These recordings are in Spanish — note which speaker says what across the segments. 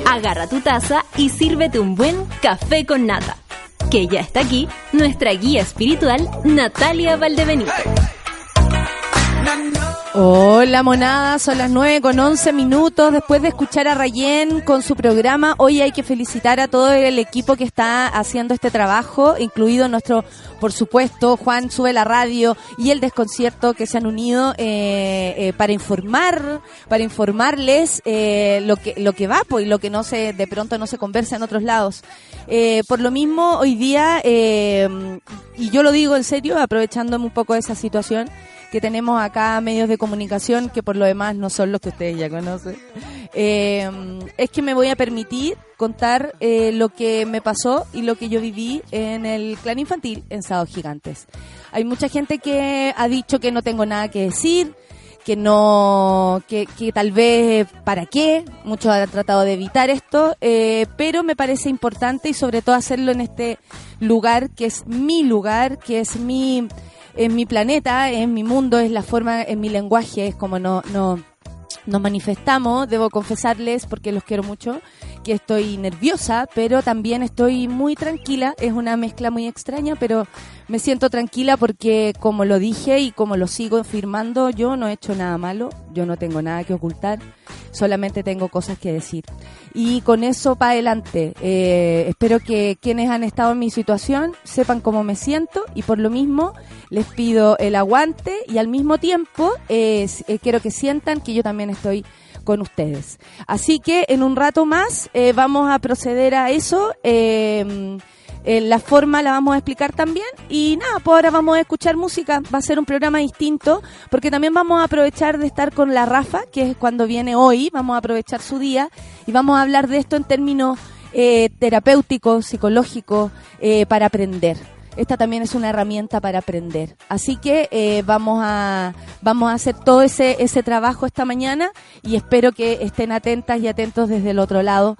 Speaker 1: Agarra tu taza y sírvete un buen café con nata. Que ya está aquí nuestra guía espiritual, Natalia Valdebenito.
Speaker 2: Hola monada, son las 9:11 después de escuchar a Rayén con su programa. Hoy hay que felicitar a todo el equipo que está haciendo este trabajo, incluido nuestro, por supuesto, Juan Sube la Radio y el Desconcierto, que se han unido para informarles lo que va, pues, y lo que de pronto no se conversa en otros lados. Por lo mismo, hoy día, y yo lo digo en serio, aprovechándome un poco de esa situación, que tenemos acá medios de comunicación que por lo demás no son los que ustedes ya conocen, es que me voy a permitir contar lo que me pasó y lo que yo viví en el clan infantil en Sábados Gigantes. Hay mucha gente que ha dicho que no tengo nada que decir, que tal vez para qué, muchos han tratado de evitar esto, pero me parece importante y sobre todo hacerlo en este lugar, que es mi lugar, que es mi planeta, es mi mundo, es la forma, es mi lenguaje, es como nos manifestamos. Debo confesarles, porque los quiero mucho, que estoy nerviosa, pero también estoy muy tranquila. Es una mezcla muy extraña, pero me siento tranquila porque, como lo dije y como lo sigo afirmando, yo no he hecho nada malo, yo no tengo nada que ocultar, solamente tengo cosas que decir. Y con eso para adelante, espero que quienes han estado en mi situación sepan cómo me siento, y por lo mismo les pido el aguante, y al mismo tiempo quiero que sientan que yo también estoy con ustedes. Así que en un rato más vamos a proceder a eso. La forma la vamos a explicar también, y nada, pues ahora vamos a escuchar música. Va a ser un programa distinto porque también vamos a aprovechar de estar con la Rafa, que es cuando viene hoy. Vamos a aprovechar su día y vamos a hablar de esto en términos terapéuticos, psicológicos, para aprender. Esta también es una herramienta para aprender. Así que vamos a hacer todo ese trabajo esta mañana, y espero que estén atentas y atentos desde el otro lado.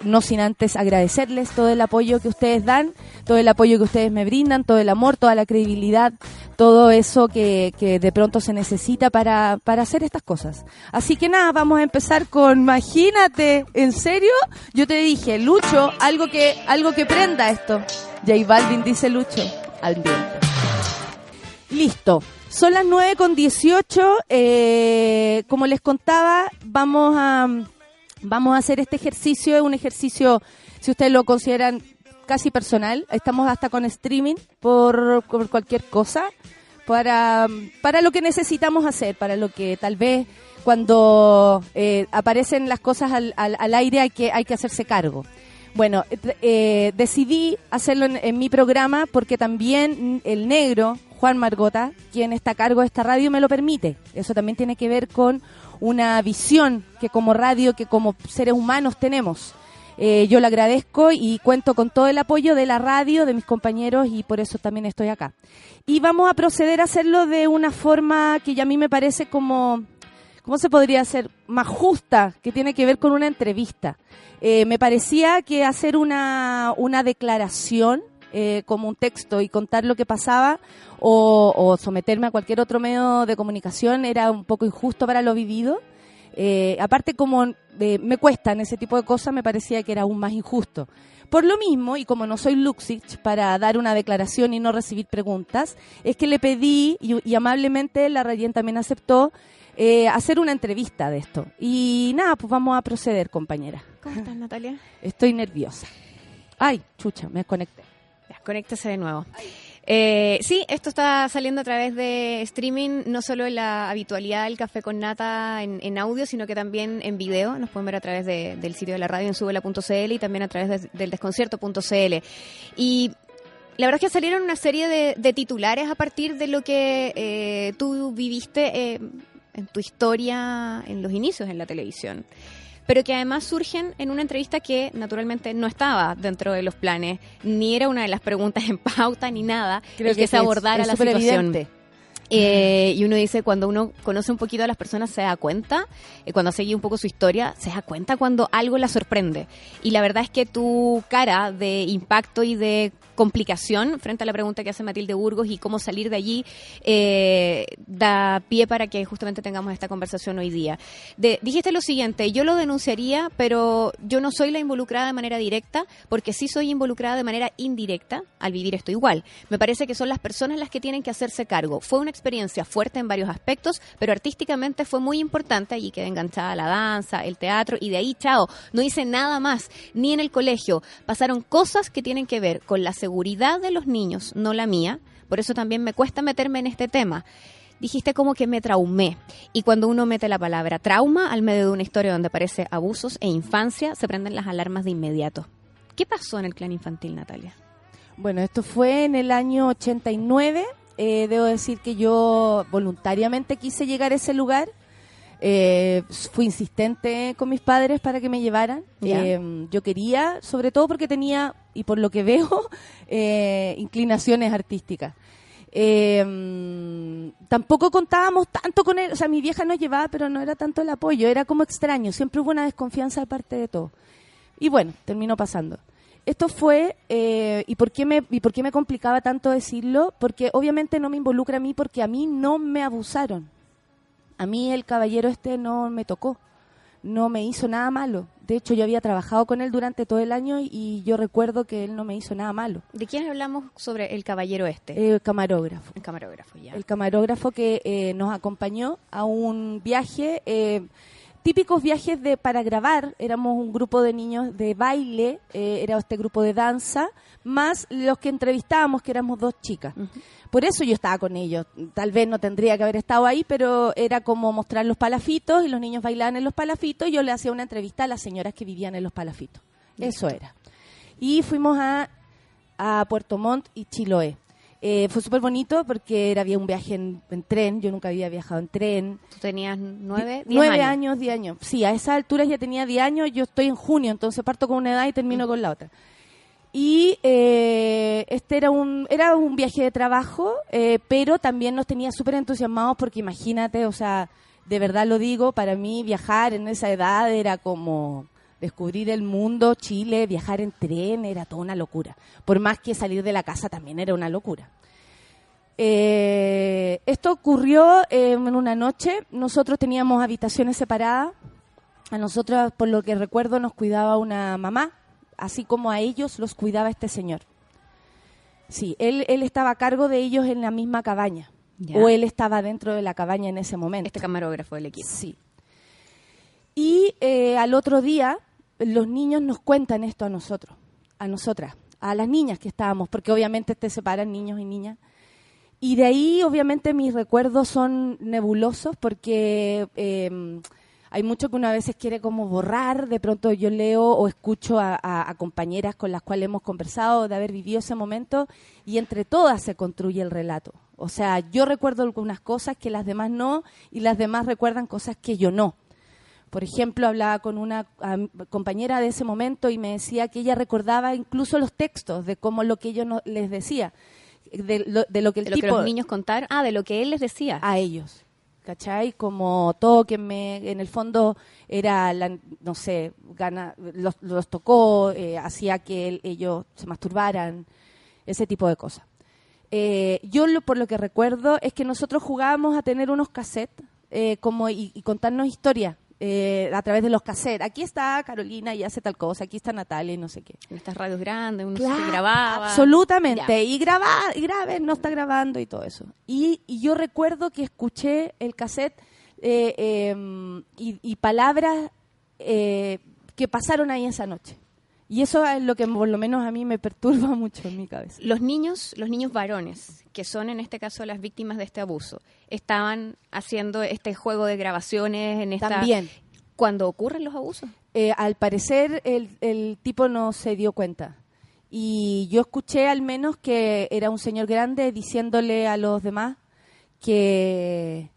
Speaker 2: No sin antes agradecerles todo el apoyo que ustedes dan, todo el apoyo que ustedes me brindan, todo el amor, toda la credibilidad, todo eso que de pronto se necesita para hacer estas cosas. Así que nada, vamos a empezar con Imagínate. ¿En serio? Yo te dije, Lucho, algo que prenda esto. J Balvin, dice Lucho, al viento. Listo. Son las 9:18. Como les contaba, vamos a hacer este ejercicio. Es un ejercicio, si ustedes lo consideran, casi personal. Estamos hasta con streaming por cualquier cosa, para lo que necesitamos hacer, para lo que tal vez cuando aparecen las cosas al aire hay que hacerse cargo. Bueno, decidí hacerlo en mi programa porque también el negro, Juan Margota, quien está a cargo de esta radio, me lo permite. Eso también tiene que ver con una visión que como radio, que como seres humanos tenemos. Yo le agradezco y cuento con todo el apoyo de la radio, de mis compañeros, y por eso también estoy acá. Y vamos a proceder a hacerlo de una forma que ya a mí me parece como... ¿Cómo se podría hacer? Más justa, que tiene que ver con una entrevista. Me parecía que hacer una declaración como un texto y contar lo que pasaba o someterme a cualquier otro medio de comunicación era un poco injusto para lo vivido. Aparte, como me cuestan ese tipo de cosas, me parecía que era aún más injusto. Por lo mismo, y como no soy Luxich para dar una declaración y no recibir preguntas, es que le pedí, y amablemente la Rayén también aceptó, hacer una entrevista de esto. Y nada, pues vamos a proceder, compañera.
Speaker 3: ¿Cómo estás, Natalia?
Speaker 2: Estoy nerviosa. Ay, chucha, me desconecté.
Speaker 3: Ya, conéctese de nuevo. Sí, esto está saliendo a través de streaming, no solo en la habitualidad del Café con Nata en audio, sino que también en video. Nos pueden ver a través del sitio de la radio en subela.cl y también a través del desconcierto.cl. Y la verdad es que salieron una serie de titulares a partir de lo que tú viviste en tu historia, en los inicios en la televisión, pero que además surgen en una entrevista que naturalmente no estaba dentro de los planes, ni era una de las preguntas en pauta ni nada.
Speaker 2: Creo
Speaker 3: que se abordara
Speaker 2: es
Speaker 3: la situación.
Speaker 2: Evidente.
Speaker 3: Y uno dice, cuando uno conoce un poquito a las personas se da cuenta, cuando sigue un poco su historia, se da cuenta cuando algo la sorprende. Y la verdad es que tu cara de impacto y de complicación frente a la pregunta que hace Matilde Burgos y cómo salir de allí da pie para que justamente tengamos esta conversación hoy día. Dijiste lo siguiente, yo lo denunciaría, pero yo no soy la involucrada de manera directa, porque sí soy involucrada de manera indirecta al vivir esto igual. Me parece que son las personas las que tienen que hacerse cargo. Fue una experiencia fuerte en varios aspectos, pero artísticamente fue muy importante. Allí quedé enganchada a la danza, el teatro, y de ahí, chao, no hice nada más, ni en el colegio. Pasaron cosas que tienen que ver con la seguridad de los niños, no la mía. Por eso también me cuesta meterme en este tema. Dijiste como que me traumé. Y cuando uno mete la palabra trauma al medio de una historia donde aparece abusos e infancia, se prenden las alarmas de inmediato. ¿Qué pasó en el clan infantil, Natalia?
Speaker 2: Bueno, esto fue en el año 89. Debo decir que yo voluntariamente quise llegar a ese lugar. Fui insistente con mis padres para que me llevaran. Yo quería, sobre todo porque tenía, y por lo que veo, inclinaciones artísticas. Tampoco contábamos tanto con él, o sea, mi vieja nos llevaba, pero no era tanto el apoyo, era como extraño, siempre hubo una desconfianza de parte de todo. Y bueno, terminó pasando. Esto fue, ¿y por qué me complicaba tanto decirlo? Porque obviamente no me involucra a mí, porque a mí no me abusaron. A mí el caballero no me tocó, no me hizo nada malo. De hecho, yo había trabajado con él durante todo el año y yo recuerdo que él no me hizo nada malo.
Speaker 3: ¿De quién hablamos sobre el caballero
Speaker 2: El camarógrafo.
Speaker 3: El camarógrafo, ya.
Speaker 2: El camarógrafo que nos acompañó a un viaje, típicos viajes para grabar. Éramos un grupo de niños de baile, era este grupo de danza, más los que entrevistábamos, que éramos 2 chicas. Uh-huh. Por eso yo estaba con ellos. Tal vez no tendría que haber estado ahí, pero era como mostrar los palafitos y los niños bailaban en los palafitos y yo le hacía una entrevista a las señoras que vivían en los palafitos. Eso era. Y fuimos a Puerto Montt y Chiloé. Fue súper bonito porque había un viaje en tren. Yo nunca había viajado en tren.
Speaker 3: ¿Tú tenías 9, 10
Speaker 2: 9 años, 10 años. Sí, a esas alturas ya tenía 10 años. Yo estoy en junio, entonces parto con una edad y termino con la otra. Y era un viaje de trabajo, pero también nos tenía súper entusiasmados porque imagínate, o sea, de verdad lo digo, para mí viajar en esa edad era como descubrir el mundo, Chile, viajar en tren, era toda una locura. Por más que salir de la casa también era una locura. Esto ocurrió en una noche. Nosotros teníamos habitaciones separadas. A nosotros, por lo que recuerdo, nos cuidaba una mamá, así como a ellos los cuidaba este señor. Sí, él estaba a cargo de ellos en la misma cabaña. Ya. O él estaba dentro de la cabaña en ese momento.
Speaker 3: Este camarógrafo del equipo.
Speaker 2: Sí. Y al otro día, los niños nos cuentan esto a nosotras, a las niñas que estábamos, porque obviamente te separan niños y niñas. Y de ahí, obviamente, mis recuerdos son nebulosos, porque hay mucho que uno a veces quiere como borrar. De pronto yo leo o escucho a compañeras con las cuales hemos conversado de haber vivido ese momento, y entre todas se construye el relato. O sea, yo recuerdo algunas cosas que las demás no, y las demás recuerdan cosas que yo no. Por ejemplo, hablaba con una compañera de ese momento y me decía que ella recordaba incluso los textos de cómo lo que ellos les decía, de lo que
Speaker 3: que los niños contaron, de lo que él les decía
Speaker 2: a ellos, ¿cachai? Como tóquenme, en el fondo era, no sé, los tocó, hacía que ellos se masturbaran, ese tipo de cosas. Por lo que recuerdo es que nosotros jugábamos a tener unos cassettes y contarnos historias. A través de los cassettes. Aquí está Carolina y hace tal cosa, aquí está Natalia y no sé qué.
Speaker 3: En estas radios grandes, uno se grababa.
Speaker 2: Absolutamente. Ya. Y grabe, no está grabando y todo eso. Y yo recuerdo que escuché el cassette y palabras que pasaron ahí esa noche. Y eso es lo que por lo menos a mí me perturba mucho en mi cabeza.
Speaker 3: Los niños varones, que son en este caso las víctimas de este abuso, estaban haciendo este juego de grabaciones en esta...
Speaker 2: También.
Speaker 3: ¿Cuándo ocurren los abusos?
Speaker 2: Al parecer el tipo no se dio cuenta. Y yo escuché al menos que era un señor grande diciéndole a los demás que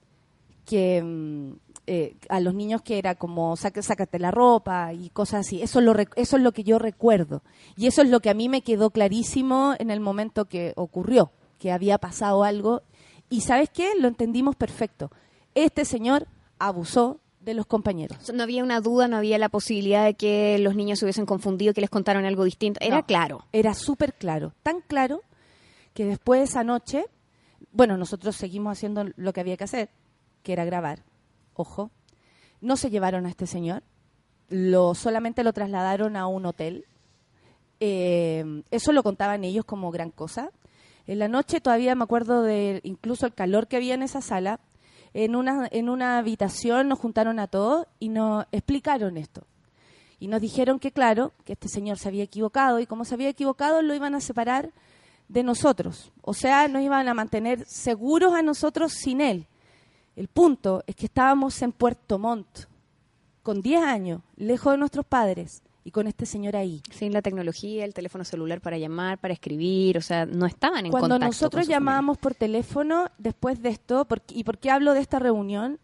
Speaker 2: a los niños que era como sácate la ropa y cosas así. Eso es lo que yo recuerdo. Y eso es lo que a mí me quedó clarísimo en el momento que ocurrió, que había pasado algo Y ¿sabes qué? Lo entendimos perfecto. Este señor abusó de los compañeros.
Speaker 3: No había una duda, no había la posibilidad de que los niños se hubiesen confundido, que les contaron algo distinto. Era claro.
Speaker 2: Era súper claro. Tan claro que después de esa noche, bueno, nosotros seguimos haciendo lo que había que hacer, que era grabar. Ojo, no se llevaron a este señor, solamente lo trasladaron a un hotel. Eso lo contaban ellos como gran cosa. En la noche todavía me acuerdo de incluso el calor que había en esa sala. En una habitación nos juntaron a todos y nos explicaron esto. Y nos dijeron que claro, que este señor se había equivocado y como se había equivocado lo iban a separar de nosotros. O sea, nos iban a mantener seguros a nosotros sin él. El punto es que estábamos en Puerto Montt, con 10 años, lejos de nuestros padres, y con este señor ahí.
Speaker 3: Sin la tecnología, el teléfono celular para llamar, para escribir, o sea, no estaban en
Speaker 2: Cuando
Speaker 3: contacto. Cuando
Speaker 2: nosotros llamábamos por teléfono, después de esto, ¿y por qué hablo de esta reunión?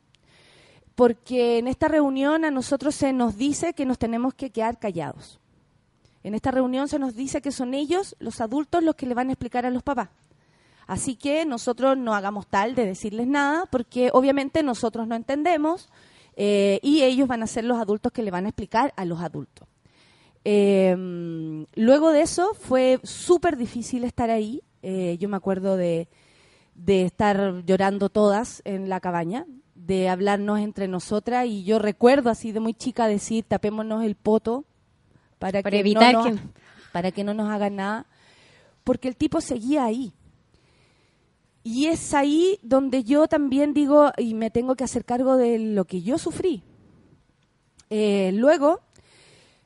Speaker 2: Porque en esta reunión a nosotros se nos dice que nos tenemos que quedar callados. En esta reunión se nos dice que son ellos, los adultos, los que le van a explicar a los papás. Así que nosotros no hagamos tal de decirles nada, porque obviamente nosotros no entendemos y ellos van a ser los adultos que le van a explicar a los adultos. Luego de eso fue súper difícil estar ahí. Yo me acuerdo de estar llorando todas en la cabaña, de hablarnos entre nosotras, y yo recuerdo así de muy chica decir tapémonos el poto para que
Speaker 3: evitar
Speaker 2: para que no nos hagan nada, porque el tipo seguía ahí. Y es ahí donde yo también digo, y me tengo que hacer cargo de lo que yo sufrí. Luego,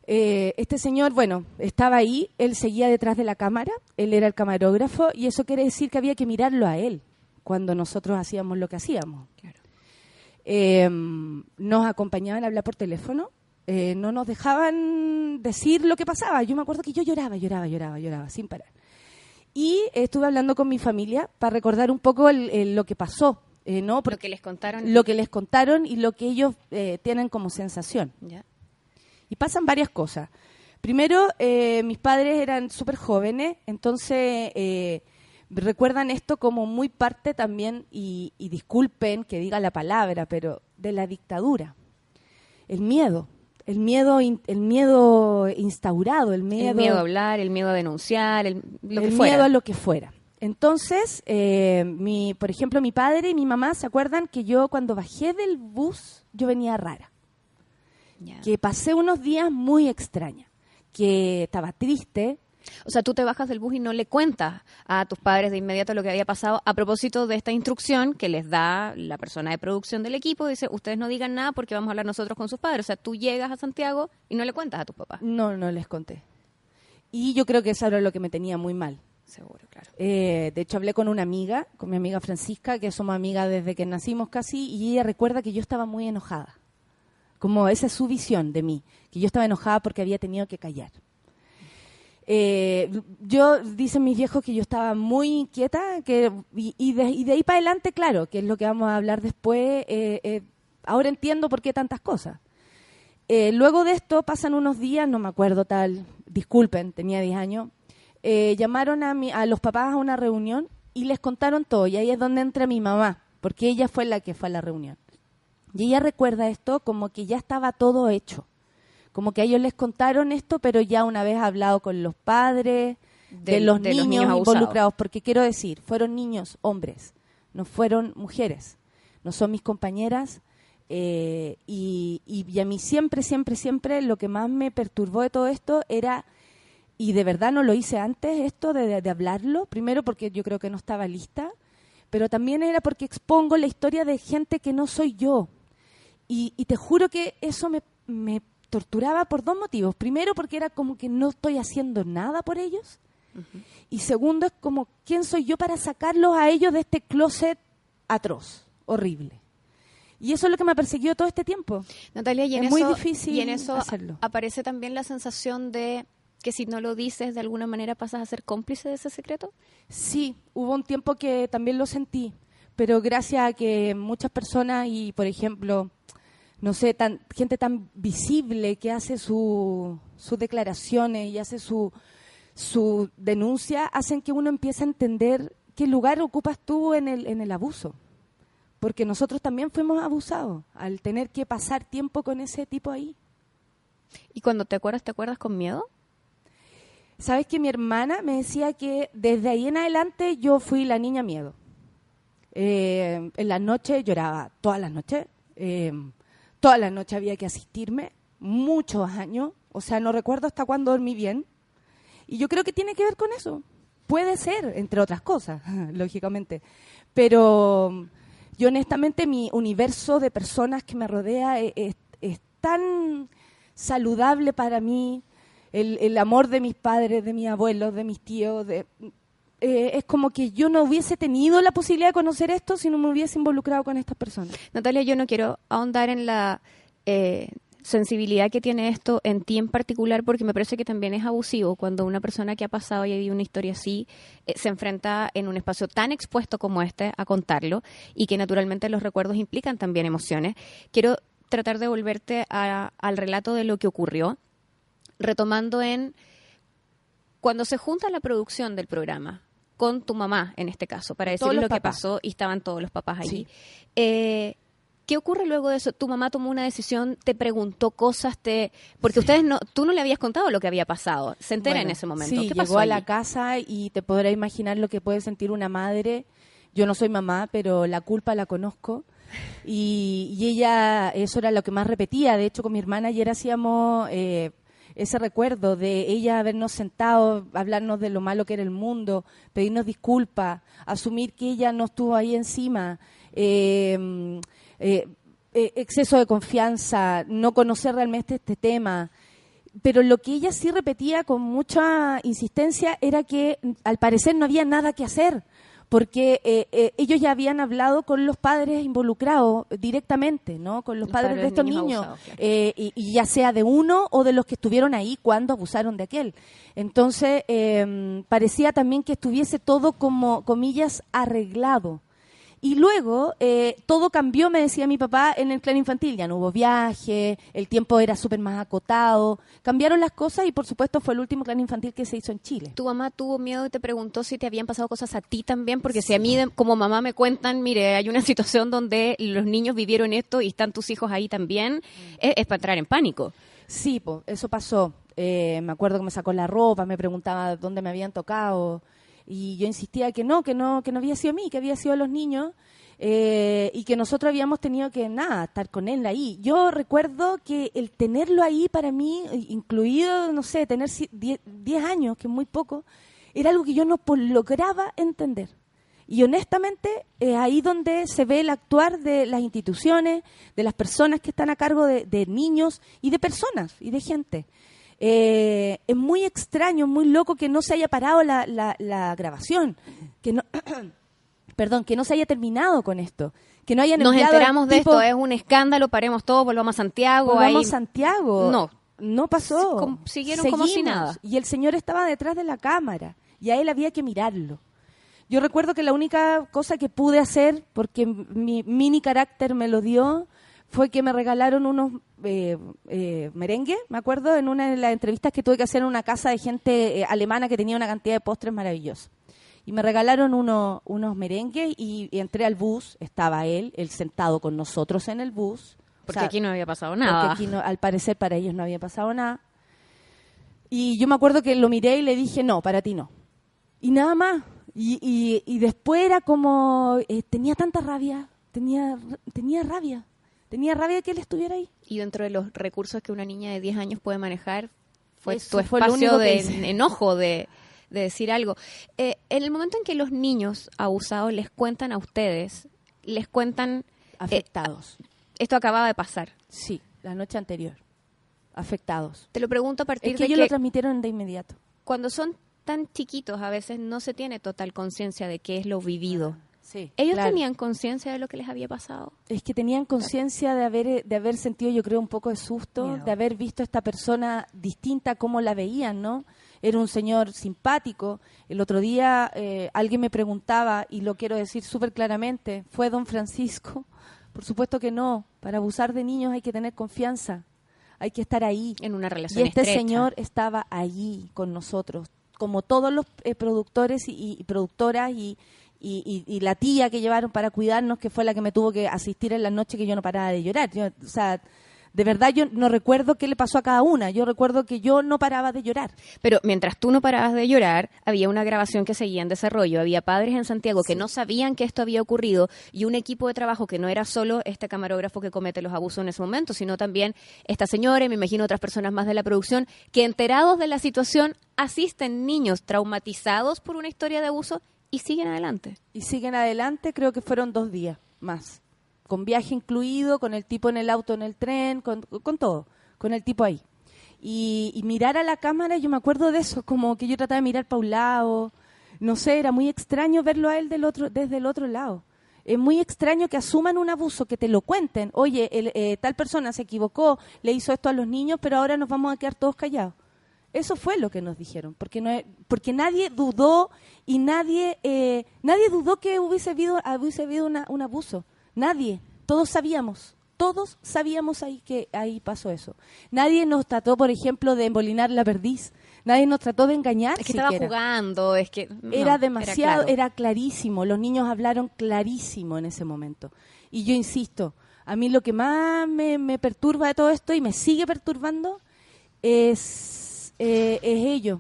Speaker 2: este señor, bueno, estaba ahí, él seguía detrás de la cámara, él era el camarógrafo, y eso quiere decir que había que mirarlo a él cuando nosotros hacíamos lo que hacíamos. Claro. Nos acompañaban a hablar por teléfono, no nos dejaban decir lo que pasaba. Yo me acuerdo que yo lloraba sin parar. Y estuve hablando con mi familia para recordar un poco lo que pasó, ¿no?
Speaker 3: Lo que les contaron.
Speaker 2: Lo que les contaron y lo que ellos tienen como sensación.
Speaker 3: Ya.
Speaker 2: Y pasan varias cosas. Primero, mis padres eran súper jóvenes, entonces recuerdan esto como muy parte también, y disculpen que diga la palabra, pero de la dictadura. El miedo instaurado, el miedo
Speaker 3: a hablar, el miedo a denunciar, lo que fuera.
Speaker 2: El miedo a lo que fuera. Entonces, por ejemplo, mi padre y mi mamá se acuerdan que yo cuando bajé del bus, yo venía rara. Yeah. Que pasé unos días muy extrañas, que estaba triste.
Speaker 3: O sea, tú te bajas del bus y no le cuentas a tus padres de inmediato lo que había pasado a propósito de esta instrucción que les da la persona de producción del equipo. Dice, ustedes no digan nada porque vamos a hablar nosotros con sus padres. O sea, tú llegas a Santiago y no le cuentas a tus papás.
Speaker 2: No les conté. Y yo creo que eso era lo que me tenía muy mal.
Speaker 3: Seguro, claro.
Speaker 2: De hecho, hablé con una amiga, con mi amiga Francisca, que somos amigas desde que nacimos casi, y ella recuerda que yo estaba muy enojada. Como esa es su visión de mí, que yo estaba enojada porque había tenido que callar. Dicen mis viejos que yo estaba muy inquieta, y de ahí para adelante, claro, que es lo que vamos a hablar después, ahora entiendo por qué tantas cosas. Luego de esto pasan unos días, no me acuerdo tal, disculpen, tenía 10 años, llamaron a los papás a una reunión y les contaron todo, y ahí es donde entra mi mamá, porque ella fue la que fue a la reunión. Y ella recuerda esto como que ya estaba todo hecho. Como que a ellos les contaron esto, pero ya una vez hablado con los padres, de los niños involucrados. Porque quiero decir, fueron niños, hombres, no fueron mujeres. No son mis compañeras. Y a mí siempre lo que más me perturbó de todo esto era, y de verdad no lo hice antes, esto de hablarlo. Primero porque yo creo que no estaba lista, pero también era porque expongo la historia de gente que no soy yo. Y te juro que eso me torturaba por 2 motivos. Primero, porque era como que no estoy haciendo nada por ellos. Uh-huh. Y segundo, es como, ¿quién soy yo para sacarlos a ellos de este closet atroz, horrible? Y eso es lo que me ha perseguido todo este tiempo.
Speaker 3: Natalia,
Speaker 2: es muy difícil
Speaker 3: y en eso
Speaker 2: hacerlo.
Speaker 3: Aparece también la sensación de que si no lo dices, de alguna manera pasas a ser cómplice de ese secreto.
Speaker 2: Sí, hubo un tiempo que también lo sentí, pero gracias a que muchas personas, y por ejemplo, no sé, gente tan visible que hace sus declaraciones y hace su denuncia, hacen que uno empiece a entender qué lugar ocupas tú en el abuso. Porque nosotros también fuimos abusados al tener que pasar tiempo con ese tipo ahí.
Speaker 3: ¿Y cuando te acuerdas con miedo?
Speaker 2: Sabes que mi hermana me decía que desde ahí en adelante yo fui la niña miedo. En la noche lloraba, todas las noches. Todas las noches había que asistirme, muchos años. O sea, no recuerdo hasta cuándo dormí bien. Y yo creo que tiene que ver con eso. Puede ser, entre otras cosas, lógicamente. Pero yo honestamente mi universo de personas que me rodea es tan saludable para mí. El amor de mis padres, de mis abuelos, de mis tíos. Es como que yo no hubiese tenido la posibilidad de conocer esto si no me hubiese involucrado con estas personas.
Speaker 3: Natalia, yo no quiero ahondar en la sensibilidad que tiene esto en ti en particular, porque me parece que también es abusivo cuando una persona que ha pasado y ha vivido una historia así se enfrenta en un espacio tan expuesto como este a contarlo, y que naturalmente los recuerdos implican también emociones. Quiero tratar de volverte al relato de lo que ocurrió, retomando en cuando se junta la producción del programa con tu mamá, en este caso, para decirle lo que pasó, y estaban todos los papás allí. Sí. ¿Qué ocurre luego de eso? ¿Tu mamá tomó una decisión, te preguntó cosas, porque ustedes tú no le habías contado lo que había pasado? ¿Se entera en ese momento?
Speaker 2: Sí,
Speaker 3: ¿Qué pasó
Speaker 2: llegó a
Speaker 3: allí?
Speaker 2: la casa y te podrás imaginar lo que puede sentir una madre. Yo no soy mamá, pero la culpa la conozco. Y ella, eso era lo que más repetía. De hecho, con mi hermana ayer hacíamos ese recuerdo de ella habernos sentado, hablarnos de lo malo que era el mundo, pedirnos disculpas, asumir que ella no estuvo ahí encima, exceso de confianza, no conocer realmente este tema. Pero lo que ella sí repetía con mucha insistencia era que al parecer no había nada que hacer, porque ellos ya habían hablado con los padres involucrados directamente, ¿no? Con los padres de estos niños,
Speaker 3: abusados, claro.
Speaker 2: y ya sea de uno o de los que estuvieron ahí cuando abusaron de aquel. Entonces, parecía también que estuviese todo como, comillas, arreglado. Y luego todo cambió, me decía mi papá, en el clan infantil. Ya no hubo viaje, el tiempo era súper más acotado. Cambiaron las cosas y, por supuesto, fue el último clan infantil que se hizo en Chile.
Speaker 3: ¿Tu mamá tuvo miedo y te preguntó si te habían pasado cosas a ti también? Porque si a mí como mamá me cuentan, mire, hay una situación donde los niños vivieron esto y están tus hijos ahí también, es para entrar en pánico.
Speaker 2: Sí, eso pasó. Me acuerdo que me sacó la ropa, me preguntaba dónde me habían tocado. Y yo insistía que no había sido a mí, que había sido a los niños, y que nosotros habíamos tenido que, estar con él ahí. Yo recuerdo que el tenerlo ahí para mí, incluido, no sé, tener 10 años, que es muy poco, era algo que yo no lograba entender. Y honestamente, es ahí donde se ve el actuar de las instituciones, de las personas que están a cargo de niños y de personas y de gente. Es muy extraño, muy loco que no se haya parado la grabación, que no, perdón, que no se haya terminado con esto, que no hayan
Speaker 3: Nos
Speaker 2: enviado
Speaker 3: enteramos de
Speaker 2: tipo,
Speaker 3: esto, es un escándalo, paremos todo, volvamos a Santiago.
Speaker 2: volvamos a Santiago. No pasó.
Speaker 3: Siguieron como si nada.
Speaker 2: Y el señor estaba detrás de la cámara y a él había que mirarlo. Yo recuerdo que la única cosa que pude hacer, porque mi mini carácter me lo dio, fue que me regalaron unos merengue, me acuerdo, en una de las entrevistas que tuve que hacer en una casa de gente alemana que tenía una cantidad de postres maravillosos. Y me regalaron unos merengues y entré al bus, estaba él sentado con nosotros en el bus.
Speaker 3: Porque aquí no había pasado nada.
Speaker 2: Porque aquí al parecer para ellos no había pasado nada. Y yo me acuerdo que lo miré y le dije, no, para ti no. Y nada más. Y después era como, tenía tanta rabia, tenía rabia. Tenía rabia que él estuviera ahí.
Speaker 3: Y dentro de los recursos que una niña de 10 años puede manejar, fue
Speaker 2: Eso
Speaker 3: tu
Speaker 2: fue lo
Speaker 3: espacio
Speaker 2: único
Speaker 3: de
Speaker 2: que
Speaker 3: enojo, de decir algo. En el momento en que los niños abusados les cuentan a ustedes, les cuentan...
Speaker 2: Afectados.
Speaker 3: Esto acababa de pasar.
Speaker 2: Sí, la noche anterior. Afectados.
Speaker 3: Te lo pregunto a partir
Speaker 2: Es que
Speaker 3: de
Speaker 2: ellos lo transmitieron de inmediato.
Speaker 3: cuando son tan chiquitos a veces no se tiene total conciencia de qué es lo vivido.
Speaker 2: Sí,
Speaker 3: ¿Ellos
Speaker 2: claro.
Speaker 3: tenían conciencia de lo que les había pasado?
Speaker 2: Es que tenían conciencia de haber sentido, yo creo, un poco de susto,
Speaker 3: Miedo.
Speaker 2: de haber visto a esta persona distinta como la veían, ¿no? Era un señor simpático. El otro día alguien me preguntaba, y lo quiero decir súper claramente, ¿fue don Francisco? Por supuesto que no. Para abusar de niños hay que tener confianza, hay que estar ahí.
Speaker 3: En una relación
Speaker 2: Y este
Speaker 3: estrecha.
Speaker 2: señor estaba allí con nosotros, como todos los productores y productoras y y la tía que llevaron para cuidarnos, que fue la que me tuvo que asistir en la noche que yo no paraba de llorar. O sea, de verdad yo no recuerdo qué le pasó a cada una. Yo recuerdo que yo no paraba de llorar.
Speaker 3: Pero mientras tú no parabas de llorar, había una grabación que seguía en desarrollo. Había padres en Santiago que no sabían que esto había ocurrido y un equipo de trabajo que no era solo este camarógrafo que comete los abusos en ese momento, sino también esta señora y me imagino otras personas más de la producción que, enterados de la situación, asisten niños traumatizados por una historia de abuso y siguen adelante.
Speaker 2: Y siguen adelante, creo que fueron 2 días más. Con viaje incluido, con el tipo en el auto, en el tren, con todo, con el tipo ahí. Y mirar a la cámara, yo me acuerdo de eso, como que yo trataba de mirar para un lado, no sé, era muy extraño verlo a él desde el otro lado. Es muy extraño que asuman un abuso, que te lo cuenten. Oye, tal persona se equivocó, le hizo esto a los niños, pero ahora nos vamos a quedar todos callados. Eso fue lo que nos dijeron, porque nadie dudó y nadie dudó que hubiese habido un abuso. Nadie, todos sabíamos ahí que ahí pasó eso. Nadie nos trató, por ejemplo, de embolinar la perdiz. Nadie nos trató de engañar.
Speaker 3: Es que estaba jugando, es que no,
Speaker 2: era demasiado,
Speaker 3: claro.
Speaker 2: Era clarísimo. Los niños hablaron clarísimo en ese momento. Y yo insisto, a mí lo que más me perturba de todo esto y me sigue perturbando es ello.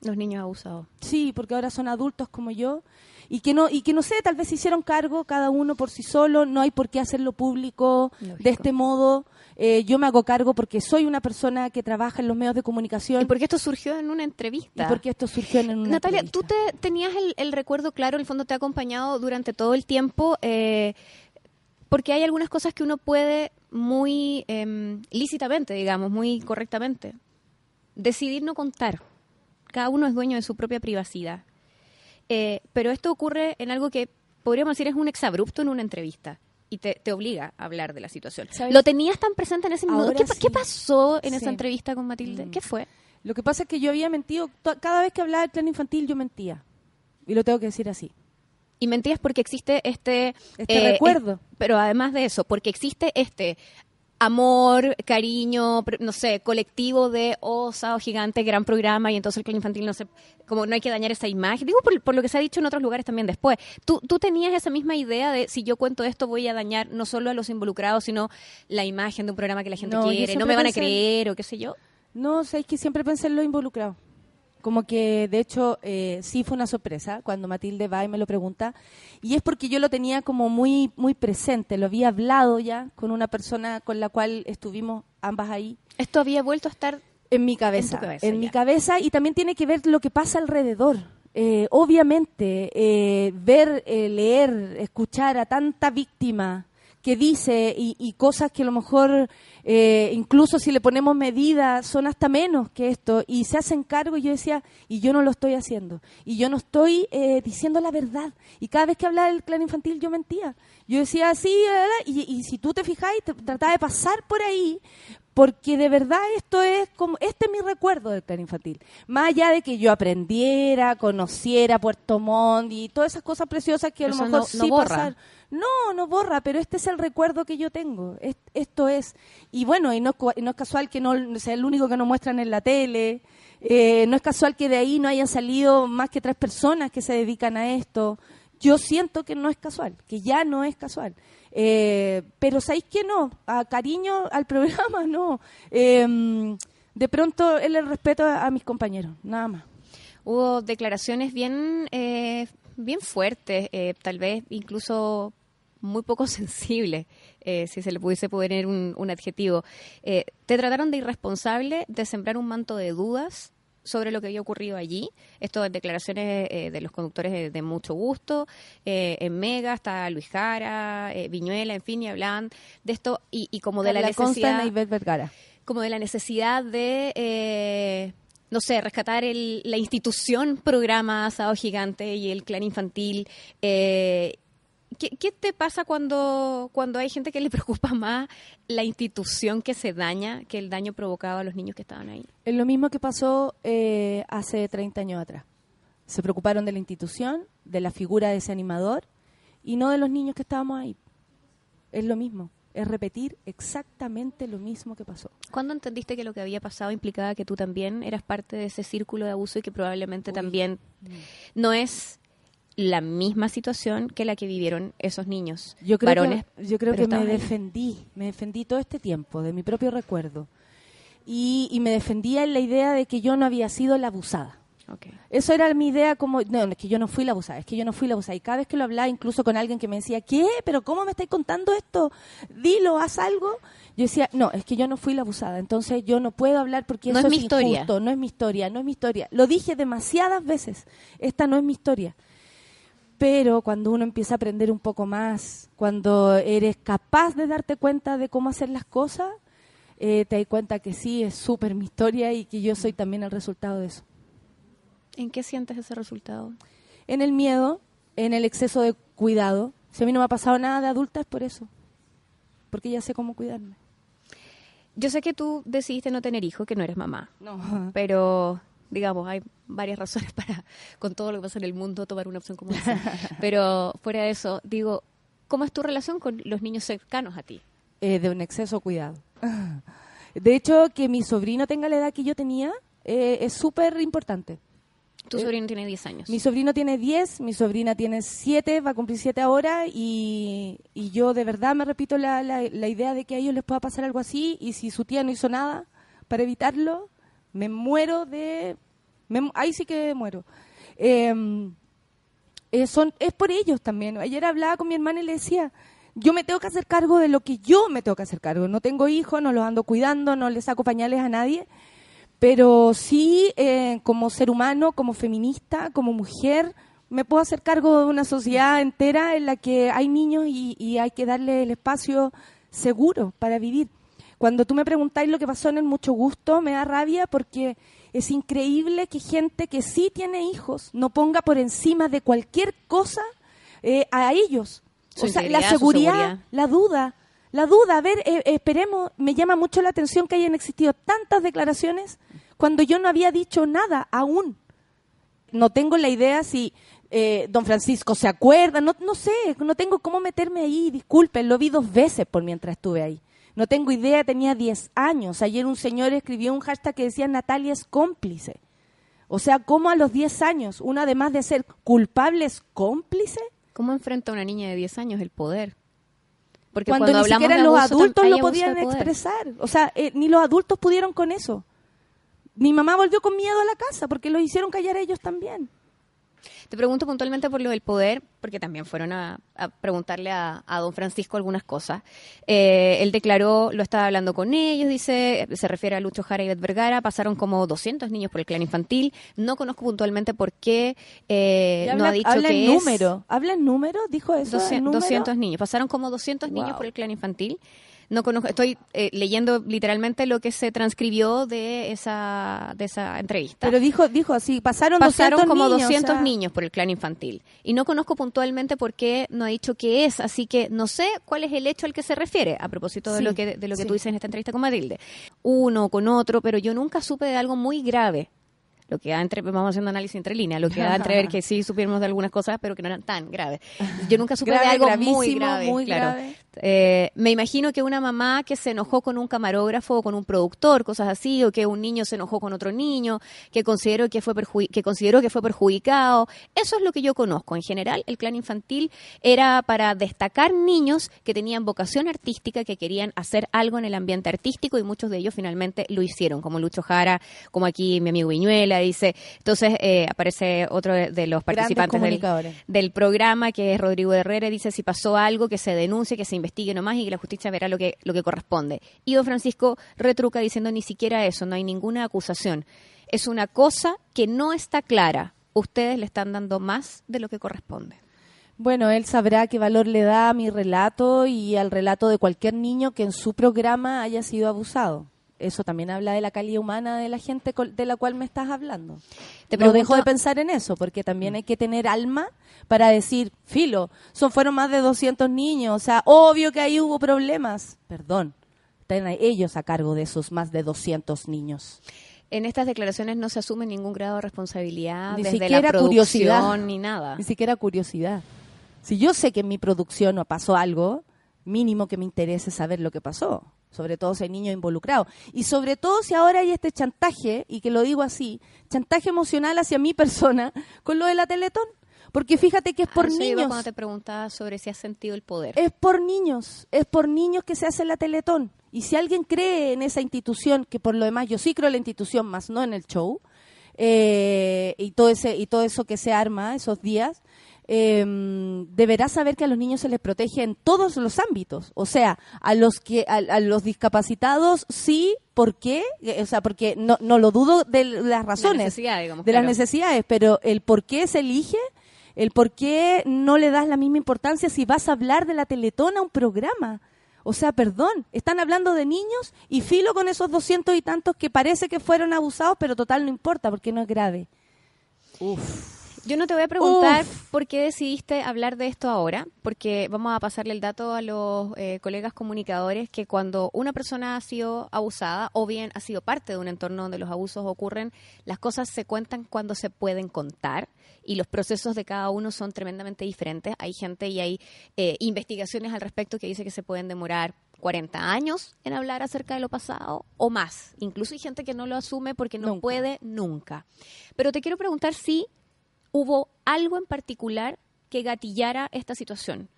Speaker 3: Los niños abusados.
Speaker 2: Sí, porque ahora son adultos como yo. Y que no sé, tal vez se hicieron cargo cada uno por sí solo, no hay por qué hacerlo público. Lógico. De este modo. Yo me hago cargo porque soy una persona que trabaja en los medios de comunicación.
Speaker 3: Y porque esto surgió en una entrevista.
Speaker 2: Natalia,
Speaker 3: ¿tú tenías el recuerdo claro, en el fondo te ha acompañado durante todo el tiempo? Porque hay algunas cosas que uno puede muy lícitamente, digamos, muy correctamente, decidir no contar. Cada uno es dueño de su propia privacidad. Pero esto ocurre en algo que podríamos decir es un exabrupto en una entrevista y te obliga a hablar de la situación. ¿Sabes? ¿Lo tenías tan presente en ese minuto? ¿Qué pasó en esa entrevista con Matilde? ¿Qué fue?
Speaker 2: Lo que pasa es que yo había mentido. Cada vez que hablaba del plan infantil yo mentía. Y lo tengo que decir así.
Speaker 3: Y mentías porque existe este
Speaker 2: recuerdo.
Speaker 3: Pero además de eso, porque existe este amor, cariño, no sé, colectivo de Sábado Gigante, gran programa, y entonces el clan infantil no hay que dañar esa imagen. Digo por lo que se ha dicho en otros lugares también después. ¿Tú tenías esa misma idea de si yo cuento esto voy a dañar no solo a los involucrados, sino la imagen de un programa que la gente quiere, no me van a creer o qué sé yo?
Speaker 2: No, sabes que siempre pensé en lo involucrado. Como que, de hecho, sí fue una sorpresa cuando Matilde va y me lo pregunta. Y es porque yo lo tenía como muy muy presente. Lo había hablado ya con una persona con la cual estuvimos ambas ahí.
Speaker 3: Esto había vuelto a estar
Speaker 2: en mi cabeza. En mi cabeza, y también tiene que ver lo que pasa alrededor. Obviamente, ver, leer, escuchar a tanta víctima que dice y cosas que a lo mejor incluso si le ponemos medidas son hasta menos que esto y se hacen cargo. Y yo decía, y yo no lo estoy haciendo y yo no estoy diciendo la verdad, y cada vez que hablaba del clan infantil yo mentía. Yo decía así y si tú te fijas trataba de pasar por ahí, porque de verdad esto es como, este es mi recuerdo del plan infantil, más allá de que yo aprendiera, conociera Puerto Montt y todas esas cosas preciosas que a lo mejor sí pasaron. No borra, pero este es el recuerdo que yo tengo. Esto es. Y bueno, y no es casual que no sea el único que nos muestran en la tele. No es casual que de ahí no hayan salido más que 3 personas que se dedican a esto. Yo siento que no es casual, que ya no es casual. Pero ¿sabéis qué no? A cariño al programa, no. De pronto él el respeto a mis compañeros, nada más.
Speaker 3: Hubo declaraciones bien fuertes, tal vez incluso muy poco sensibles, si se le pudiese poner un adjetivo. Te trataron de irresponsable, de sembrar un manto de dudas sobre lo que había ocurrido allí. Esto en declaraciones de los conductores de Mucho Gusto, en Mega, está Luis Jara, Viñuela, en fin, y hablaban de esto y como de la necesidad... Como de la necesidad de... no sé, rescatar la institución programa Sábado Gigante y el clan infantil. ¿Qué te pasa cuando hay gente que le preocupa más la institución que se daña que el daño provocado a los niños que estaban ahí?
Speaker 2: Es lo mismo que pasó hace 30 años atrás. Se preocuparon de la institución, de la figura de ese animador y no de los niños que estábamos ahí. Es lo mismo. Es repetir exactamente lo mismo que pasó.
Speaker 3: ¿Cuándo entendiste que lo que había pasado implicaba que tú también eras parte de ese círculo de abuso y que probablemente también no es la misma situación que la que vivieron esos niños
Speaker 2: Yo creo
Speaker 3: varones.
Speaker 2: yo creo
Speaker 3: pero
Speaker 2: que
Speaker 3: estaban ahí.
Speaker 2: me defendí todo este tiempo de mi propio recuerdo. Y me defendía en la idea de que yo no había sido la abusada.
Speaker 3: Okay.
Speaker 2: Eso era mi idea, como, no, es que yo no fui la abusada, es que yo no fui la abusada. Y cada vez que lo hablaba, incluso con alguien que me decía, ¿qué? ¿Pero cómo me estáis contando esto? Dilo, haz algo. Yo decía, no, es que yo no fui la abusada, entonces yo no puedo hablar porque
Speaker 3: No
Speaker 2: eso
Speaker 3: es
Speaker 2: es
Speaker 3: mi historia.
Speaker 2: injusto, no es mi historia, no es mi historia. Lo dije demasiadas veces, esta no es mi historia. Pero cuando uno empieza a aprender un poco más, cuando eres capaz de darte cuenta de cómo hacer las cosas, te das cuenta que sí, es súper mi historia y que yo soy también el resultado de eso.
Speaker 3: ¿En qué sientes ese resultado?
Speaker 2: En el miedo, en el exceso de cuidado. Si a mí no me ha pasado nada de adulta es por eso, porque ya sé cómo cuidarme.
Speaker 3: Yo sé que tú decidiste no tener hijos, que no eres mamá,
Speaker 2: No.
Speaker 3: pero digamos, hay varias razones para, con todo lo que pasa en el mundo, tomar una opción como esa. Pero fuera de eso, digo, ¿cómo es tu relación con los niños cercanos a ti?
Speaker 2: De un exceso de cuidado. De hecho, que mi sobrino tenga la edad que yo tenía es súper importante.
Speaker 3: Tu sobrino tiene 10 años.
Speaker 2: Mi sobrino tiene 10, mi sobrina tiene 7, va a cumplir 7 ahora y yo de verdad me repito la idea de que a ellos les pueda pasar algo así y si su tía no hizo nada para evitarlo, me muero ahí sí que muero. Es por ellos también. Ayer hablaba con mi hermana y le decía, yo me tengo que hacer cargo de lo que yo me tengo que hacer cargo. No tengo hijos, no los ando cuidando, no les saco pañales a nadie. Pero sí, como ser humano, como feminista, como mujer, me puedo hacer cargo de una sociedad entera en la que hay niños y hay que darle el espacio seguro para vivir. Cuando tú me preguntáis lo que pasó en el Mucho Gusto, me da rabia porque es increíble que gente que sí tiene hijos no ponga por encima de cualquier cosa a ellos.
Speaker 3: Su
Speaker 2: O sea,
Speaker 3: integridad,
Speaker 2: la
Speaker 3: su
Speaker 2: seguridad,
Speaker 3: seguridad.
Speaker 2: la duda, a ver, esperemos, me llama mucho la atención que hayan existido tantas declaraciones cuando yo no había dicho nada aún. No tengo la idea si don Francisco se acuerda, no sé, no tengo cómo meterme ahí, disculpen, lo vi 2 veces por mientras estuve ahí. No tengo idea, tenía 10 años. Ayer un señor escribió un hashtag que decía Natalia es cómplice. O sea, ¿cómo a los 10 años, uno además de ser culpable es cómplice?
Speaker 3: ¿Cómo enfrenta una niña de 10 años el poder? Porque
Speaker 2: Cuando ni
Speaker 3: hablamos
Speaker 2: siquiera
Speaker 3: de
Speaker 2: los
Speaker 3: abuso,
Speaker 2: adultos
Speaker 3: hay
Speaker 2: lo
Speaker 3: abuso de
Speaker 2: podían
Speaker 3: poder.
Speaker 2: expresar. O sea, ni los adultos pudieron con eso. Mi mamá volvió con miedo a la casa porque lo hicieron callar a ellos también.
Speaker 3: Te pregunto puntualmente por lo del poder, porque también fueron a preguntarle a don Francisco algunas cosas. Él declaró, lo estaba hablando con ellos, dice, se refiere a Lucho Jara y Beth Vergara, pasaron como 200 niños por el clan infantil. No conozco puntualmente por qué no ha dicho
Speaker 2: habla
Speaker 3: que
Speaker 2: en
Speaker 3: es...
Speaker 2: número. ¿Habla en número? ¿Dijo eso? ¿En número?
Speaker 3: 200 niños, pasaron como 200 niños
Speaker 2: Wow.
Speaker 3: por el clan infantil. No conozco, estoy leyendo literalmente lo que se transcribió de esa entrevista.
Speaker 2: Pero dijo así, pasaron
Speaker 3: como
Speaker 2: 200
Speaker 3: 200
Speaker 2: o sea,
Speaker 3: niños por el clan infantil. Y no conozco puntualmente por qué no ha dicho qué es, así que no sé cuál es el hecho al que se refiere, a propósito de
Speaker 2: Sí,
Speaker 3: lo que
Speaker 2: sí.
Speaker 3: tú dices en esta entrevista con Matilde. Uno con otro, pero yo nunca supe de algo muy grave. Lo que da vamos haciendo análisis entre líneas, lo que da entrever que sí supiéramos de algunas cosas, pero que no eran tan graves. Yo nunca supe
Speaker 2: Grave,
Speaker 3: de algo
Speaker 2: gravísimo,
Speaker 3: muy grave.
Speaker 2: muy
Speaker 3: claro.
Speaker 2: grave.
Speaker 3: Me imagino que una mamá que se enojó con un camarógrafo o con un productor, cosas así, o que un niño se enojó con otro niño, que consideró que fue perjudicado. Eso es lo que yo conozco. En general, el clan infantil era para destacar niños que tenían vocación artística, que querían hacer algo en el ambiente artístico y muchos de ellos finalmente lo hicieron, como Lucho Jara, como aquí mi amigo Viñuela dice. Entonces aparece otro de los participantes del programa, que es Rodrigo Herrera, dice si pasó algo, que se denuncie, que se investigue nomás y que la justicia verá lo que corresponde. Y don Francisco retruca diciendo ni siquiera eso, no hay ninguna acusación. Es una cosa que no está clara. Ustedes le están dando más de lo que corresponde.
Speaker 2: Bueno, él sabrá qué valor le da a mi relato y al relato de cualquier niño que en su programa haya sido abusado. Eso también habla de la calidad humana de la gente de la cual me estás hablando. No dejo de pensar en eso, porque también hay que tener alma para decir, filo, fueron más de 200 niños, o sea, obvio que ahí hubo problemas. Perdón, están ellos a cargo de esos más de 200 niños.
Speaker 3: En estas declaraciones no se asume ningún grado de responsabilidad
Speaker 2: Ni
Speaker 3: desde
Speaker 2: siquiera
Speaker 3: la producción
Speaker 2: curiosidad.
Speaker 3: ni nada.
Speaker 2: Ni siquiera curiosidad. Si yo sé que en mi producción no pasó algo, mínimo que me interese saber lo que pasó. Sobre todo si hay niños involucrados. Y sobre todo si ahora hay este chantaje, y que lo digo así, chantaje emocional hacia mi persona con lo de la Teletón. Porque fíjate que es por
Speaker 3: eso iba
Speaker 2: niños.
Speaker 3: cuando te preguntaba sobre si has sentido el poder.
Speaker 2: Es por niños que se hace la Teletón. Y si alguien cree en esa institución, que por lo demás yo sí creo en la institución, más no en el show, y todo eso que se arma esos días, deberá saber que a los niños se les protege en todos los ámbitos. O sea, a los discapacitados sí, ¿por qué? O sea, porque no lo dudo de las razones, de las necesidades, pero el por qué se elige, el por qué no le das la misma importancia si vas a hablar de la Teletón a un programa. O sea, perdón, están hablando de niños y filo con esos 200 y tantos que parece que fueron abusados, pero total no importa porque no es grave.
Speaker 3: Yo no te voy a preguntar por qué decidiste hablar de esto ahora, porque vamos a pasarle el dato a los colegas comunicadores que cuando una persona ha sido abusada o bien ha sido parte de un entorno donde los abusos ocurren, las cosas se cuentan cuando se pueden contar y los procesos de cada uno son tremendamente diferentes. Hay gente y hay investigaciones al respecto que dice que se pueden demorar 40 años en hablar acerca de lo pasado o más. Incluso hay gente que no lo asume porque no puede nunca. Pero te quiero preguntar si ¿hubo algo en particular que gatillara esta situación?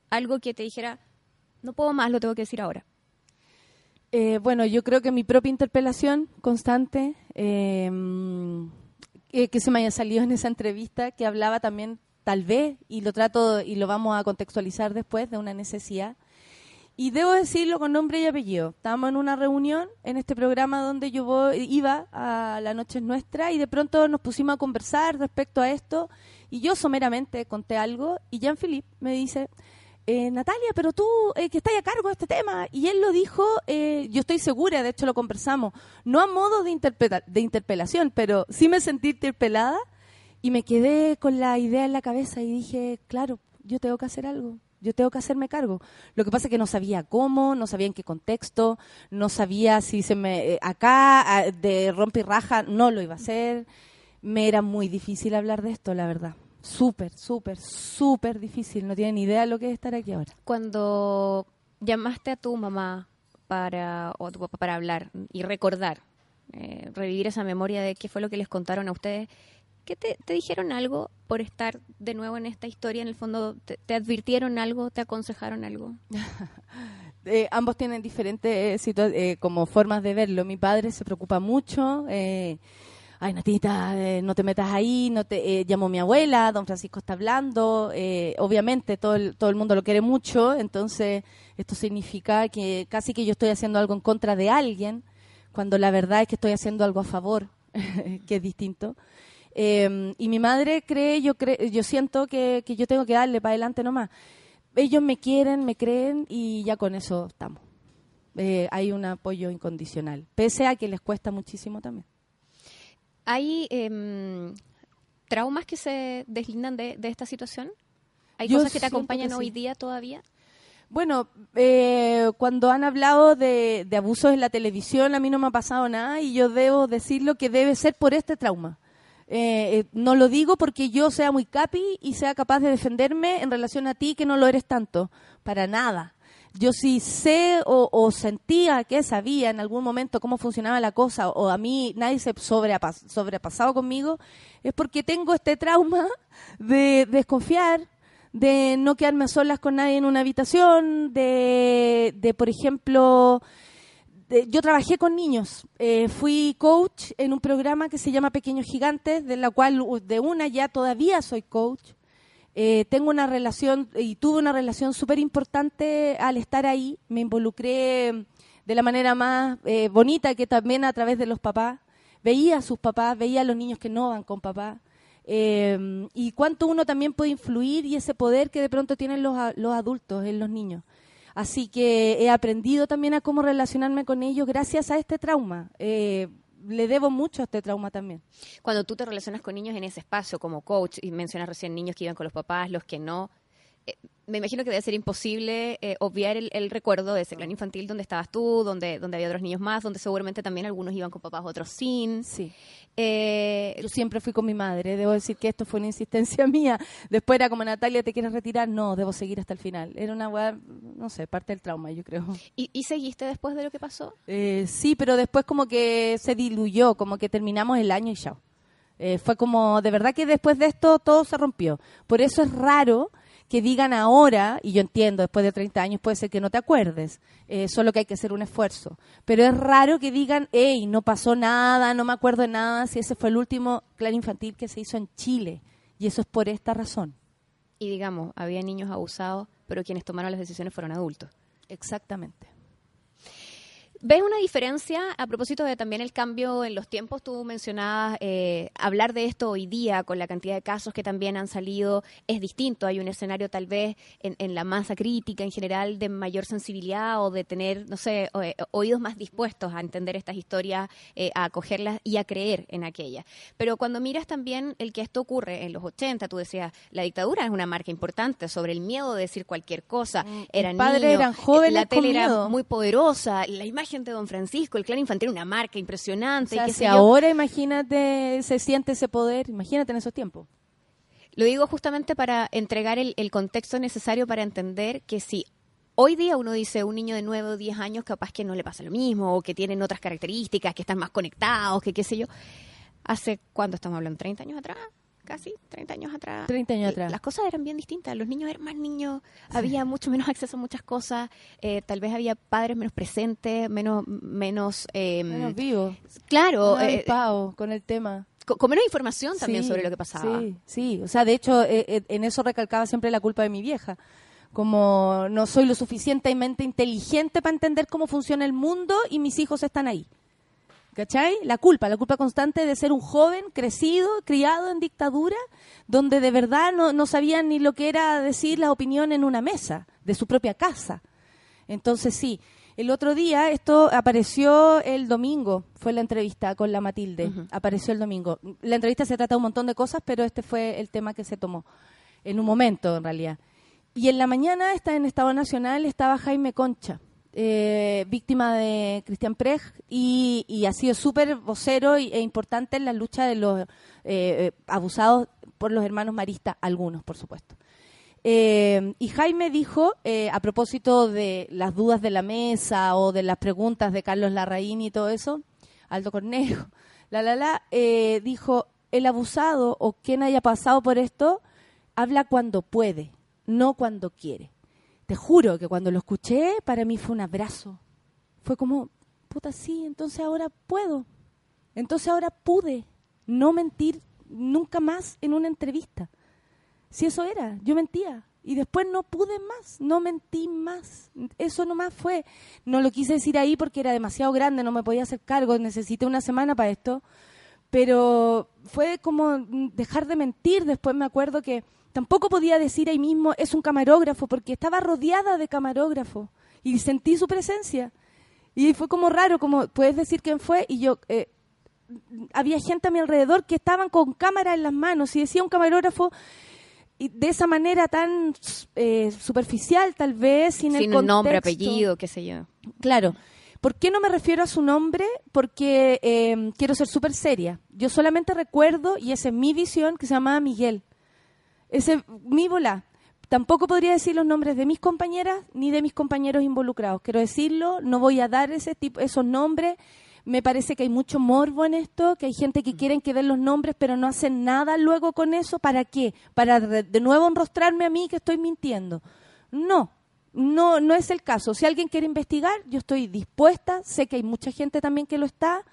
Speaker 3: Algo que te dijera, no puedo más, lo tengo que decir ahora.
Speaker 2: Bueno, yo creo que mi propia interpelación constante, que se me haya salido en esa entrevista, que hablaba también, tal vez, y lo vamos a contextualizar después, de una necesidad. Y debo decirlo con nombre y apellido. Estábamos en una reunión en este programa donde yo iba a La Noche es Nuestra y de pronto nos pusimos a conversar respecto a esto y yo someramente conté algo y Jean-Philippe me dice, Natalia, pero tú que estás a cargo de este tema. Y él lo dijo, yo estoy segura, de hecho lo conversamos, no a modo de interpelación, pero sí me sentí interpelada y me quedé con la idea en la cabeza y dije, claro, yo tengo que hacer algo. Yo tengo que hacerme cargo. Lo que pasa es que no sabía cómo, no sabía en qué contexto, no sabía si acá de rompe y raja no lo iba a hacer. Me era muy difícil hablar de esto, la verdad. Súper, súper, súper difícil. No tienen ni idea de lo que es estar aquí ahora.
Speaker 3: Cuando llamaste a tu mamá o a tu papá para hablar y recordar, revivir esa memoria de qué fue lo que les contaron a ustedes, ¿qué te dijeron algo por estar de nuevo en esta historia? En el fondo, ¿te advirtieron algo? ¿Te aconsejaron algo?
Speaker 2: Ambos tienen diferentes como formas de verlo. Mi padre se preocupa mucho. Ay, Natita, no te metas ahí. Llamó a mi abuela, don Francisco está hablando. Obviamente todo el mundo lo quiere mucho. Entonces, esto significa que casi que yo estoy haciendo algo en contra de alguien, cuando la verdad es que estoy haciendo algo a favor, que es distinto. Y mi madre yo siento que yo tengo que darle para adelante nomás. Ellos me quieren, me creen y ya con eso estamos. Hay un apoyo incondicional, pese a que les cuesta muchísimo también.
Speaker 3: ¿Hay traumas que se deslindan de esta situación? ¿Hay
Speaker 2: Yo
Speaker 3: cosas que te
Speaker 2: siento
Speaker 3: acompañan
Speaker 2: que
Speaker 3: hoy
Speaker 2: sí.
Speaker 3: día todavía?
Speaker 2: Bueno, cuando han hablado de abusos en la televisión, a mí no me ha pasado nada y yo debo decirlo que debe ser por este trauma. No lo digo porque yo sea muy capi y sea capaz de defenderme en relación a ti que no lo eres tanto, para nada. Yo sí sé o sentía que sabía en algún momento cómo funcionaba la cosa o a mí nadie se sobrepasado conmigo, es porque tengo este trauma de desconfiar, de no quedarme a solas con nadie en una habitación, de por ejemplo... Yo trabajé con niños, fui coach en un programa que se llama Pequeños Gigantes, de la cual ya todavía soy coach. Tengo una relación y tuve una relación súper importante al estar ahí. Me involucré de la manera más bonita, que también a través de los papás. Veía a sus papás, veía a los niños que no van con papá. Y cuánto uno también puede influir y ese poder que de pronto tienen los adultos en los niños. Así que he aprendido también a cómo relacionarme con ellos gracias a este trauma. Le debo mucho a este trauma también.
Speaker 3: Cuando tú te relacionas con niños en ese espacio como coach, y mencionas recién niños que iban con los papás, los que no, me imagino que debe ser imposible obviar el recuerdo de ese clan infantil donde estabas tú, donde había otros niños más, donde seguramente también algunos iban con papás, otros sin.
Speaker 2: Sí. Yo siempre fui con mi madre. Debo decir que esto fue una insistencia mía. Después era como, Natalia, ¿te quieres retirar? No, debo seguir hasta el final. Era una weá, no sé, parte del trauma, yo creo.
Speaker 3: ¿Y seguiste después de lo que pasó?
Speaker 2: Sí, pero después como que se diluyó, como que terminamos el año y chao. Fue como, de verdad que después de esto todo se rompió. Por eso es raro que digan ahora, y yo entiendo, después de 30 años puede ser que no te acuerdes, solo que hay que hacer un esfuerzo. Pero es raro que digan, hey, no pasó nada, no me acuerdo de nada, si ese fue el último Claro Infantil que se hizo en Chile. Y eso es por esta razón.
Speaker 3: Y digamos, había niños abusados, pero quienes tomaron las decisiones fueron adultos.
Speaker 2: Exactamente.
Speaker 3: ¿Ves una diferencia a propósito de también el cambio en los tiempos? Tú mencionabas hablar de esto hoy día con la cantidad de casos que también han salido es distinto. Hay un escenario tal vez en la masa crítica en general de mayor sensibilidad o de tener, no sé, oídos más dispuestos a entender estas historias, a acogerlas y a creer en aquellas. Pero cuando miras también el que esto ocurre en los 80, tú decías, la dictadura es una marca importante sobre el miedo de decir cualquier cosa. Eran
Speaker 2: padres
Speaker 3: niños,
Speaker 2: eran jóvenes
Speaker 3: la tele
Speaker 2: con
Speaker 3: era
Speaker 2: miedo.
Speaker 3: muy poderosa, la imagen de Don Francisco, el Claro Infantil, una marca impresionante.
Speaker 2: O sea,
Speaker 3: y qué
Speaker 2: si
Speaker 3: sé yo.
Speaker 2: ahora, imagínate, se siente ese poder, imagínate en esos tiempos.
Speaker 3: Lo digo justamente para entregar el contexto necesario para entender que si hoy día uno dice un niño de 9 o 10 años capaz que no le pasa lo mismo o que tienen otras características, que están más conectados, que qué sé yo. ¿Hace cuánto estamos hablando? ¿30 años atrás? Casi 30 años atrás.
Speaker 2: 30 años atrás.
Speaker 3: Las cosas eran bien distintas. Los niños eran más niños, había mucho menos acceso a muchas cosas, tal vez había padres menos presentes, menos
Speaker 2: Menos vivo.
Speaker 3: claro,
Speaker 2: Menos avispado con el tema.
Speaker 3: con menos información también
Speaker 2: Sí,
Speaker 3: sobre lo que pasaba.
Speaker 2: Sí, sí. O sea, de hecho, en eso recalcaba siempre la culpa de mi vieja. Como no soy lo suficientemente inteligente para entender cómo funciona el mundo y mis hijos están ahí. ¿Cachai? La culpa constante de ser un joven crecido, criado en dictadura, donde de verdad no sabían ni lo que era decir la opinión en una mesa de su propia casa. Entonces sí, el otro día esto apareció el domingo, fue la entrevista con la Matilde, apareció el domingo. La entrevista se trata de un montón de cosas, pero este fue el tema que se tomó en un momento en realidad. Y en la mañana en Estado Nacional estaba Jaime Concha. Víctima de Cristian Preg y ha sido súper vocero e importante en la lucha de los abusados por los hermanos maristas, algunos por supuesto. Y Jaime dijo, a propósito de las dudas de la mesa o de las preguntas de Carlos Larraín y todo eso, Aldo Cornejo, dijo, el abusado o quien haya pasado por esto habla cuando puede, no cuando quiere. Te juro que cuando lo escuché, para mí fue un abrazo. Fue como, puta, sí, entonces ahora puedo. Entonces ahora pude no mentir nunca más en una entrevista. Si eso era, yo mentía. Y después no pude más, no mentí más. Eso nomás fue. No lo quise decir ahí porque era demasiado grande, no me podía hacer cargo, necesité una semana para esto. Pero fue como dejar de mentir. Después me acuerdo que tampoco podía decir ahí mismo, es un camarógrafo, porque estaba rodeada de camarógrafos y sentí su presencia. Y fue como raro, como, ¿puedes decir quién fue? Y yo, había gente a mi alrededor que estaban con cámara en las manos y decía un camarógrafo y de esa manera tan superficial tal vez, sin el contexto.
Speaker 3: Nombre, apellido, qué sé yo.
Speaker 2: Claro. ¿Por qué no me refiero a su nombre? Porque quiero ser súper seria. Yo solamente recuerdo, y esa es mi visión, que se llamaba Miguel. Mi volá. Tampoco podría decir los nombres de mis compañeras ni de mis compañeros involucrados. Quiero decirlo, no voy a dar esos nombres. Me parece que hay mucho morbo en esto, que hay gente que quieren que den los nombres, pero no hacen nada luego con eso. ¿Para qué? ¿Para de nuevo enrostrarme a mí que estoy mintiendo? No es el caso. Si alguien quiere investigar, yo estoy dispuesta. Sé que hay mucha gente también que lo está.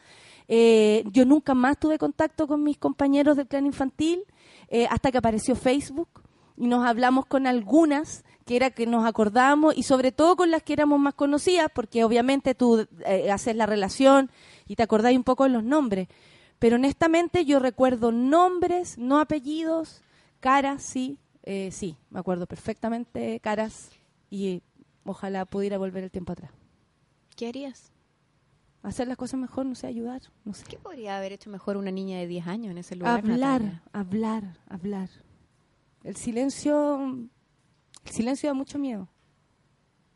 Speaker 2: Yo nunca más tuve contacto con mis compañeros del Clan Infantil hasta que apareció Facebook y nos hablamos con algunas que era que nos acordábamos y sobre todo con las que éramos más conocidas, porque obviamente tú haces la relación y te acordáis un poco de los nombres, pero honestamente yo recuerdo nombres, no apellidos, caras, sí, me acuerdo perfectamente caras y ojalá pudiera volver el tiempo atrás.
Speaker 3: ¿Qué harías?
Speaker 2: Hacer las cosas mejor, no sé, ayudar, no sé.
Speaker 3: ¿Qué podría haber hecho mejor una niña de 10 años en ese lugar?
Speaker 2: Hablar. El silencio da mucho miedo.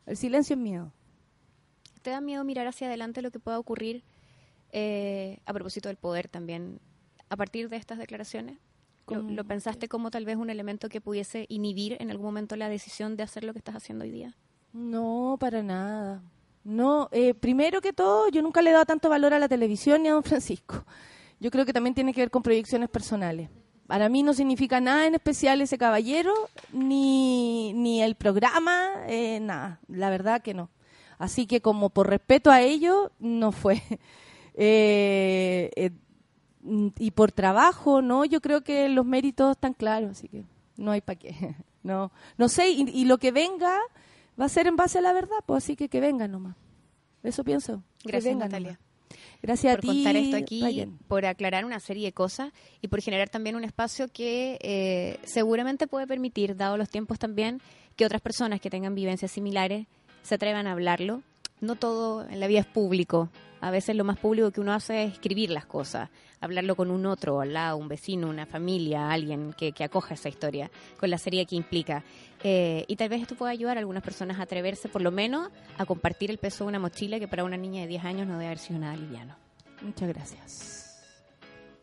Speaker 2: El silencio es miedo.
Speaker 3: ¿Te da miedo mirar hacia adelante lo que pueda ocurrir a propósito del poder también a partir de estas declaraciones? ¿Lo pensaste como tal vez un elemento que pudiese inhibir en algún momento la decisión de hacer lo que estás haciendo hoy día?
Speaker 2: No, para nada. No, primero que todo, yo nunca le he dado tanto valor a la televisión ni a don Francisco. Yo creo que también tiene que ver con proyecciones personales. Para mí no significa nada en especial ese caballero, ni el programa, nada. La verdad que no. Así que como por respeto a ellos, no fue. Y por trabajo, ¿no? Yo creo que los méritos están claros, así que no hay para qué. No sé, y lo que venga va a ser en base a la verdad, pues así que venga nomás. Eso pienso.
Speaker 3: Gracias, Natalia.
Speaker 2: Nomás. Gracias a ti,
Speaker 3: por contar esto aquí,
Speaker 2: Ryan.
Speaker 3: por aclarar una serie de cosas y por generar también un espacio que seguramente puede permitir, dado los tiempos también, que otras personas que tengan vivencias similares se atrevan a hablarlo. No todo en la vida es público. A veces lo más público que uno hace es escribir las cosas, hablarlo con un otro al lado, un vecino, una familia, alguien que acoja esa historia, con la serie que implica. Y tal vez esto pueda ayudar a algunas personas a atreverse, por lo menos, a compartir el peso de una mochila que para una niña de 10 años no debe haber sido nada liviano.
Speaker 2: Muchas gracias.